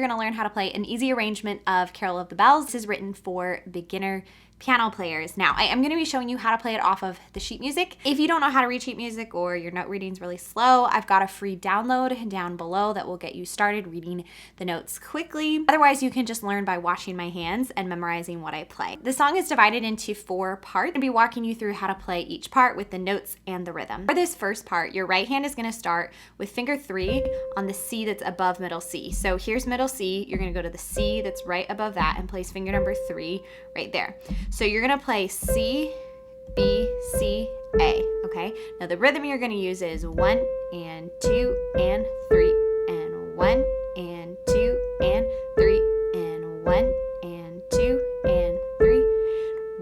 gonna learn how to play an easy arrangement of Carol of the Bells. This is written for beginner piano players. Now, I am going to be showing you how to play it off of the sheet music. If you don't know how to read sheet music or your note reading is really slow, I've got a free download down below that will get you started reading the notes quickly. Otherwise, you can just learn by watching my hands and memorizing what I play. The song is divided into 4 parts. I'm going to be walking you through how to play each part with the notes and the rhythm. For this first part, your right hand is going to start with finger 3 on the C that's above middle C. So here's middle C. You're going to go to the C that's right above that and place finger number 3 right there. So you're gonna play C, B, C, A, okay? Now the rhythm you're gonna use is 1 and 2 and 3 and 1 and 2 and 3 and 1 and 2 and 3,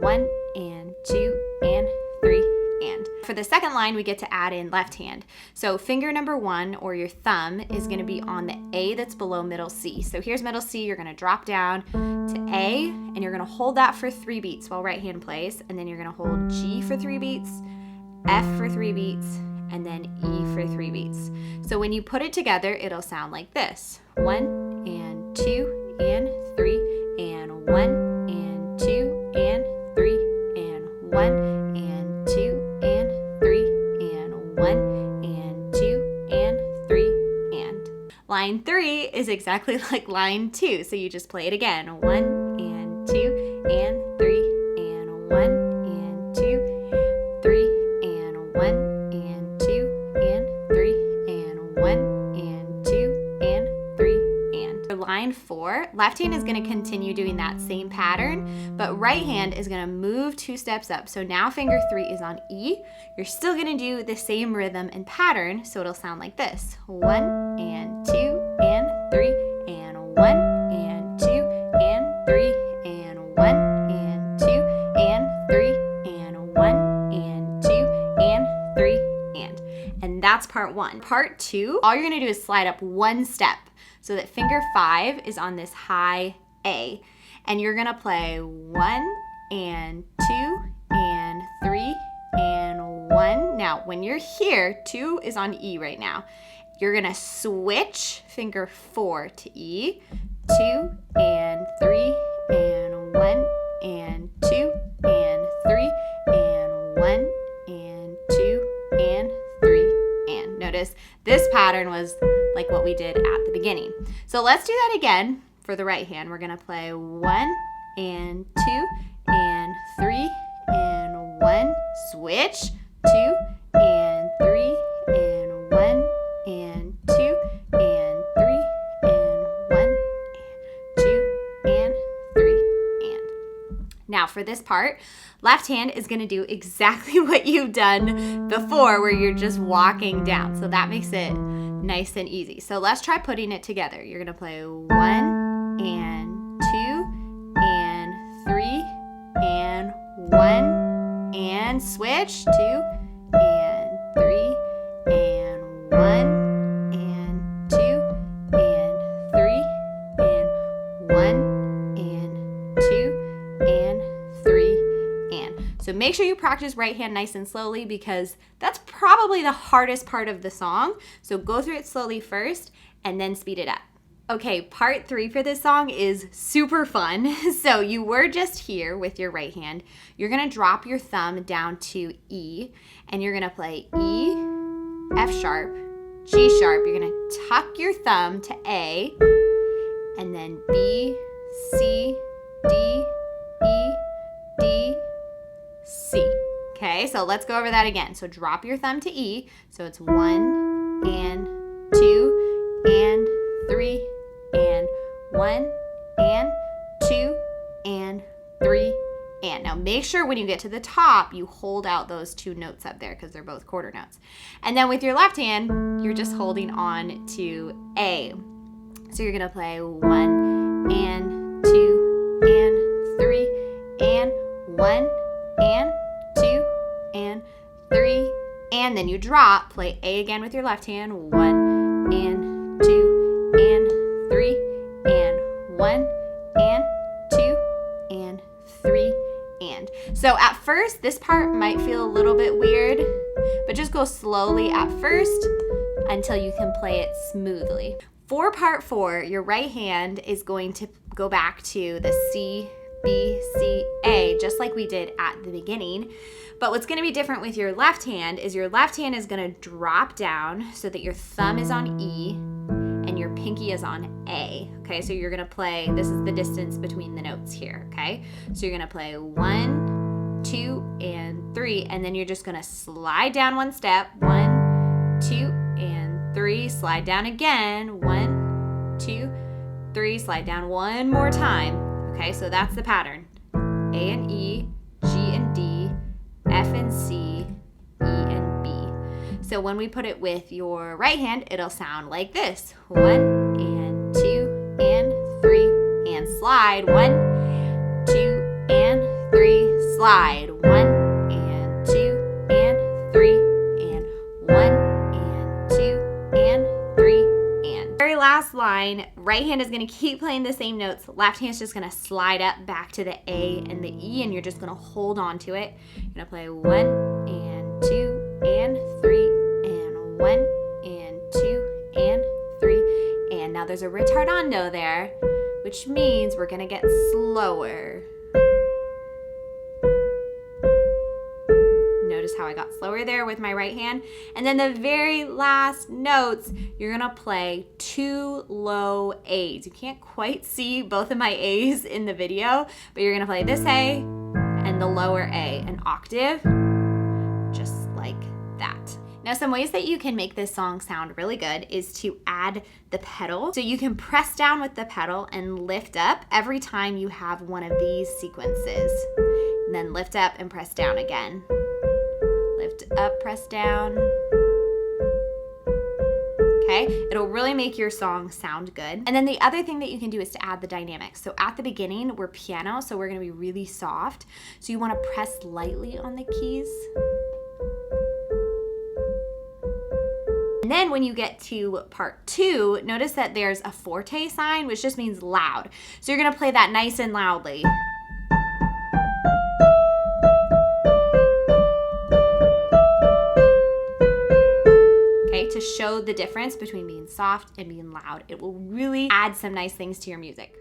1 and 2 and 3 and. For the second line, we get to add in left hand. So finger number 1 or your thumb is gonna be on the A that's below middle C. So here's middle C, you're gonna drop down to A and you're gonna hold that for 3 beats while right hand plays, and then you're gonna hold G for 3 beats, F for 3 beats, and then E for 3 beats. So when you put it together, it'll sound like this. 1 and 2 and 3 and 1 and 2 and 3 and 1 and 2 and 3 and 1 and 2 and 3 and. Line 3 is exactly like line 2, so you just play it again. 1 and 2 and 3 and 1 and 2, 3 and 1 and 2 and 3 and 1 and 2 and 3 and. For line 4, left hand is going to continue doing that same pattern, but right hand is going to move 2 steps up. So now finger 3 is on E. You're still going to do the same rhythm and pattern, so it'll sound like this. 1 and 2 and 3 and 1 and 2 and 3 and 1 and 2 and 3 and 1 and 2 and 3 and that's part 1. Part 2, all you're gonna do is slide up 1 step so that finger 5 is on this high A, and you're gonna play 1 and 2 and 3 and 1. Now, when you're here, 2 is on E right now. You're gonna switch finger 4 to E, 2 and 3 and 1 and 2 and 3 and 1 and 2 and 3 and. Notice this pattern was like what we did at the beginning. So let's do that again for the right hand. We're gonna play 1 and 2 and 3 and 1, switch, 2 and 3 and 1 and 2 and 3 and 1 and 2 and 3 and. Now for this part, left hand is going to do exactly what you've done before, where you're just walking down. So that makes it nice and easy. So let's try putting it together. You're going to play 1 and 2 and 3 and 1 and switch, 2 and 3 and 1 and 2 and 3 and 1 and 2 and 3 and. So make sure you practice right hand nice and slowly, because that's probably the hardest part of the song. So go through it slowly first and then speed it up. Okay, part 3 for this song is super fun. So you were just here with your right hand. You're gonna drop your thumb down to E, and you're gonna play E, F sharp, G sharp. You're gonna tuck your thumb to A, and then B, C, D, E, D, C. Okay, so let's go over that again. So drop your thumb to E. So it's 1 and 2 and 3 and 1 and 2 and 3 and. Now make sure when you get to the top, you hold out those 2 notes up there, because they're both quarter notes. And then with your left hand, you're just holding on to A. So you're gonna play 1 and 2 and 3 and 1 and 2 and 3 and then you drop, play A again with your left hand, 1 and 2 and 3 and 1 and 2 and 3 and. So at first this part might feel a little bit weird, but just go slowly at first until you can play it smoothly. For part 4, your right hand is going to go back to the C, B, C, A, just like we did at the beginning. But what's going to be different with your left hand is your left hand is going to drop down so that your thumb is on E and your pinky is on A. Okay, so you're going to play, this is the distance between the notes here, okay? So you're going to play 1, 2, and 3, and then you're just going to slide down one step, 1, 2, and 3, slide down again, 1, 2, 3, slide down one more time. Okay, so that's the pattern. A and E, G and D, F and C, E and B. So when we put it with your right hand, it'll sound like this. 1 and 2 and 3 and slide. 1, 2 and 3, slide. 1 and 2 and 3 and 1 and 2 and 3 and. Very last line, right hand is going to keep playing the same notes. Left hand is just going to slide up back to the A and the E, and you're just going to hold on to it. You're going to play 1 and 2 and 3 and 1 and 2 and 3. And now there's a ritardando there, which means we're going to get slower. Notice how I got slower there with my right hand. And then the very last notes, you're gonna play 2 low A's. You can't quite see both of my A's in the video, but you're gonna play this A and the lower A, an octave, just like that. Now, some ways that you can make this song sound really good is to add the pedal. So you can press down with the pedal and lift up every time you have one of these sequences. And then lift up and press down again. Lift up, press down. Okay, it'll really make your song sound good. And then the other thing that you can do is to add the dynamics. So at the beginning, we're piano, so we're gonna be really soft. So you wanna press lightly on the keys. And then when you get to part 2, notice that there's a forte sign, which just means loud. So you're gonna play that nice and loudly. To show the difference between being soft and being loud. It will really add some nice things to your music.